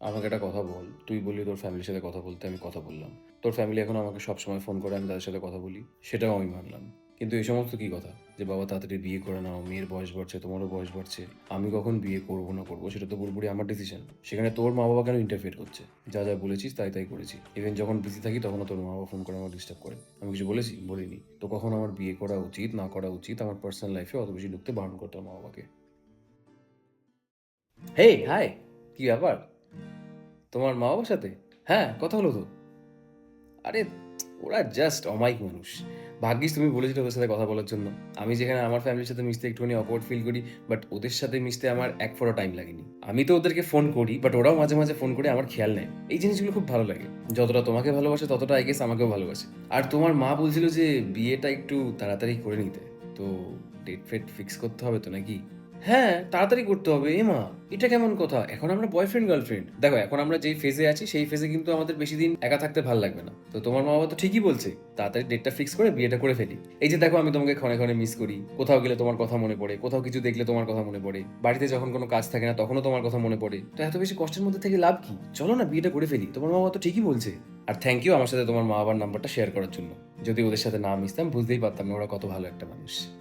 আমাকে একটা কথা বল। তুই বললি তোর ফ্যামিলির সাথে কথা বলতে, আমি কথা বললাম। তোর ফ্যামিলি এখন আমাকে সবসময় ফোন করে, আমি তাদের সাথে কথা বলি। সেটাও আমি মানলাম। কিন্তু এই সমস্ত কি কথা? যে বাবা তাড়াতাড়ি বিয়ে করে নাও, মেয়ের বয়স বাড়ছে, তোমারও বয়স বাড়ছে। আমি কখন বিয়ে করবো না করবো সেটা তো পুরোপুরি আমার ডিসিশন। সেখানে তোর মা-বাবা কেন ইন্টারফেয়ার করছে? যা, যা বলেছিস তাই, তাই করেছি। ইভেন যখন বিজি থাকি তখনও তোর মা-বাবা ফোন করে আমাকে ডিস্টার্ব করে। আমি কিছু বলেছি? বলিনি। তো কখন আমার বিয়ে করা উচিত, না করা উচিত, আমার পার্সোনাল লাইফে অত বেশি ঢুকতে বারণ করতো তোর মা-বাবাকে। হেই, হাই! কি ব্যাপার? তোমার মা-বাবার সাথে? হ্যাঁ, কথা হলো তো। আরে ওরা জাস্ট অমায়িক মানুষ। ভাগ্যিস তুমি বলেছিলে ওদের সাথে কথা বলার জন্য। আমি যেখানে আমার ফ্যামিলির সাথে মিশতে একটুখানি awkward ফিল করি, বাট ওদের সাথে মিশতে আমার এক ফোঁটা টাইম লাগেনি। আমি তো ওদেরকে ফোন করি, বাট ওরাও মাঝে, মাঝে ফোন করে আমার খেয়াল নেয়। এই জিনিসগুলো খুব ভালো লাগে। যতটা তোমাকে ভালোবাসে ততটা আই গেস আমাকেও ভালোবাসে। আর তোমার মা বলছিল যে বিয়েটা একটু তাড়াতাড়ি করে নিতে। তো ডেট-ফেট ফিক্স করতে হবে তো নাকি? হ্যাঁ, তাড়াতাড়ি করতে হবে। এমা! এটা কেমন কথা? এখন আমরা বয়ফ্রেন্ড গার্লফ্রেন্ড। দেখো এখন আমরা যেই ফেজে আছি সেই ফেজে কিন্তু আমাদের বেশিদিন একা থাকতে ভাল লাগবে না। তো তোমার মা-বাবা তো ঠিকই বলছে। তাড়াতাড়ি ডেটটা ফিক্স করে বিয়েটা করে ফেলি। এই যে দেখো আমি তোমাকে ক্ষণে, ক্ষণে মিস করি। কোথাও গেলে তোমার কথা মনে পড়ে। কোথাও কিছু দেখলে তোমার কথা মনে পড়ে। বাড়িতে যখন কোনো কাজ থাকে না তখনও তোমার কথা মনে পড়ে। তো এত বেশি কষ্টের মধ্যে থেকে লাভ কি? চলো না বিয়েটা করে ফেলি। তোমার মা-বাবা তো ঠিকই বলছে। আর থ্যাংক ইউ আমার সাথে তোমার মা-বাবার নাম্বারটা শেয়ার করার জন্য। যদি ওদের সাথে না মিশতাম বুঝতেই পারতাম না ওরা কত ভালো একটা মানুষ।